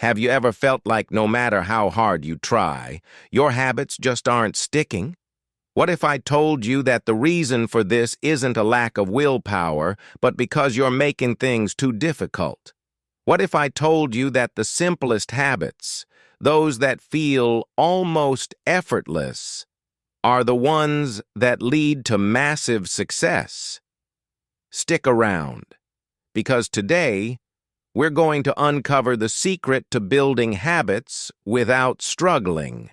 Have you ever felt like no matter how hard you try, your habits just aren't sticking? What if I told you that the reason for this isn't a lack of willpower, but because you're making things too difficult? What if I told you that the simplest habits, those that feel almost effortless, are the ones that lead to massive success? Stick around, because today, we're going to uncover the secret to building habits without struggling.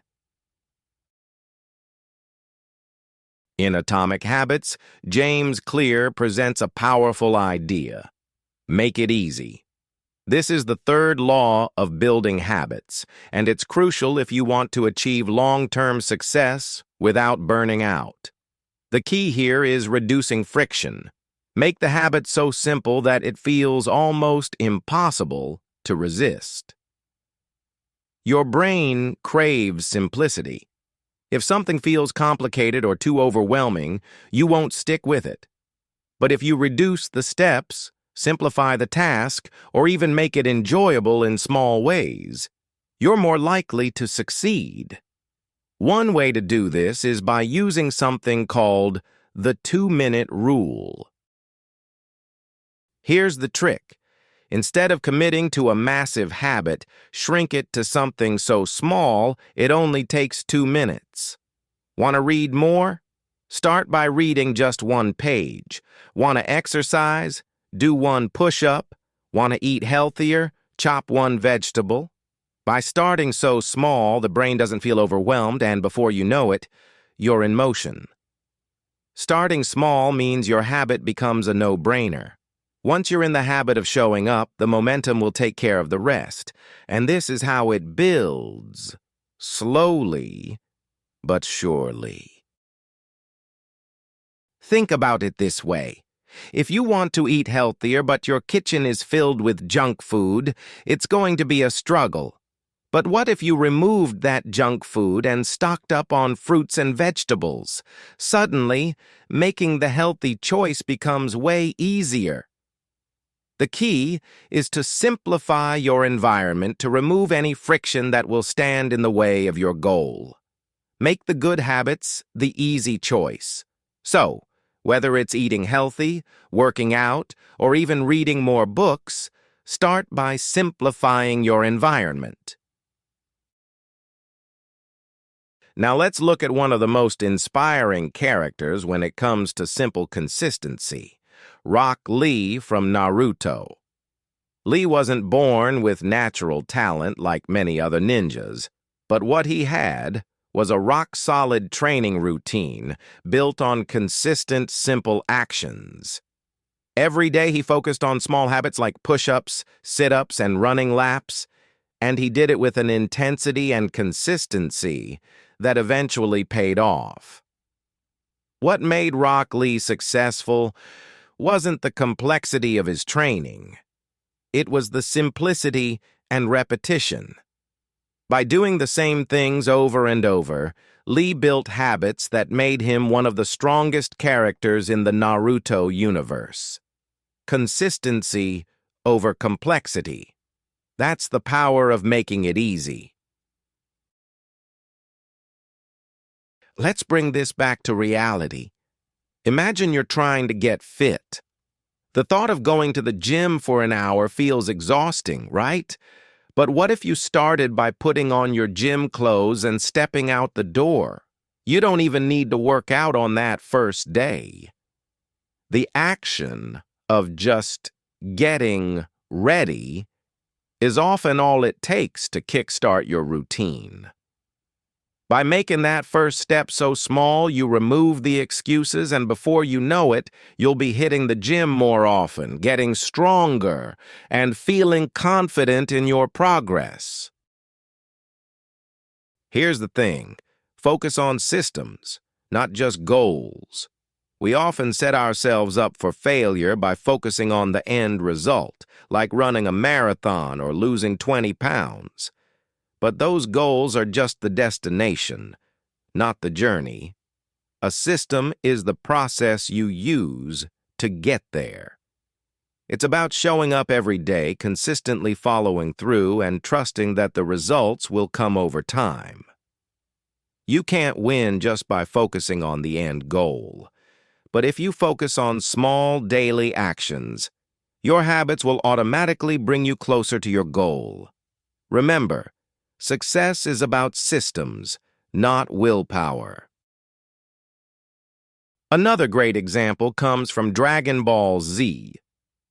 In Atomic Habits, James Clear presents a powerful idea. Make it easy. This is the third law of building habits, and it's crucial if you want to achieve long-term success without burning out. The key here is reducing friction. Make the habit so simple that it feels almost impossible to resist. Your brain craves simplicity. If something feels complicated or too overwhelming, you won't stick with it. But if you reduce the steps, simplify the task, or even make it enjoyable in small ways, you're more likely to succeed. One way to do this is by using something called the 2-minute rule. Here's the trick. Instead of committing to a massive habit, shrink it to something so small it only takes 2 minutes. Want to read more? Start by reading just 1 page. Want to exercise? Do 1 push-up. Want to eat healthier? Chop 1 vegetable. By starting so small, the brain doesn't feel overwhelmed, and before you know it, you're in motion. Starting small means your habit becomes a no-brainer. Once you're in the habit of showing up, the momentum will take care of the rest. And this is how it builds, slowly but surely. Think about it this way. If you want to eat healthier but your kitchen is filled with junk food, it's going to be a struggle. But what if you removed that junk food and stocked up on fruits and vegetables? Suddenly, making the healthy choice becomes way easier. The key is to simplify your environment to remove any friction that will stand in the way of your goal. Make the good habits the easy choice. So, whether it's eating healthy, working out, or even reading more books, start by simplifying your environment. Now let's look at one of the most inspiring characters when it comes to simple consistency. Rock Lee from Naruto. Lee wasn't born with natural talent like many other ninjas, but what he had was a rock-solid training routine built on consistent, simple actions. Every day he focused on small habits like push-ups, sit-ups, and running laps, and he did it with an intensity and consistency that eventually paid off. What made Rock Lee successful wasn't the complexity of his training. It was the simplicity and repetition. By doing the same things over and over, Lee built habits that made him one of the strongest characters in the Naruto universe. Consistency over complexity. That's the power of making it easy. Let's bring this back to reality. Imagine you're trying to get fit. The thought of going to the gym for an hour feels exhausting, right? But what if you started by putting on your gym clothes and stepping out the door? You don't even need to work out on that first day. The action of just getting ready is often all it takes to kickstart your routine. By making that first step so small, you remove the excuses, and before you know it, you'll be hitting the gym more often, getting stronger, and feeling confident in your progress. Here's the thing. Focus on systems, not just goals. We often set ourselves up for failure by focusing on the end result, like running a marathon or losing 20 pounds. But those goals are just the destination, not the journey. A system is the process you use to get there. It's about showing up every day, consistently following through, and trusting that the results will come over time. You can't win just by focusing on the end goal. But if you focus on small daily actions, your habits will automatically bring you closer to your goal. Remember, success is about systems, not willpower. Another great example comes from Dragon Ball Z.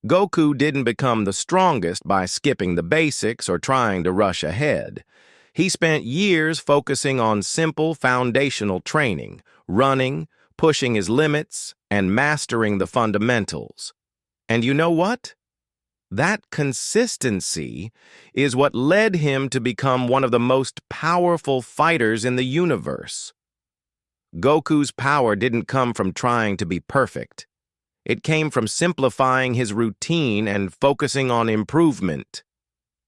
Goku didn't become the strongest by skipping the basics or trying to rush ahead. He spent years focusing on simple foundational training, running, pushing his limits, and mastering the fundamentals. And you know what? That consistency is what led him to become one of the most powerful fighters in the universe. Goku's power didn't come from trying to be perfect. It came from simplifying his routine and focusing on improvement,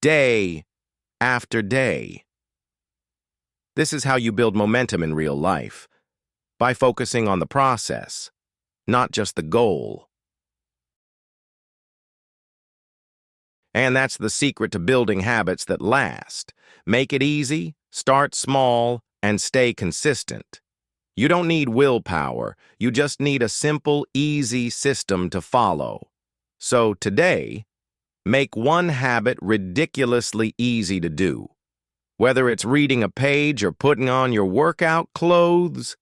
day after day. This is how you build momentum in real life, by focusing on the process, not just the goal. And that's the secret to building habits that last. Make it easy, start small, and stay consistent. You don't need willpower, you just need a simple, easy system to follow. So today, make one habit ridiculously easy to do. Whether it's reading a page or putting on your workout clothes,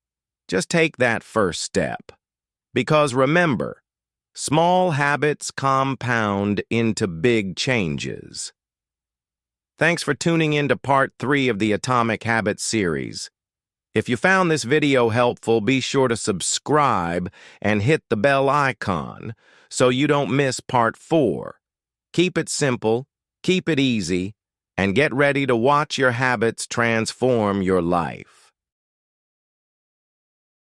just take that first step. Because remember, small habits compound into big changes. Thanks for tuning in to part 3 of the Atomic Habits series. If you found this video helpful, be sure to subscribe and hit the bell icon so you don't miss part 4. Keep it simple, keep it easy, and get ready to watch your habits transform your life.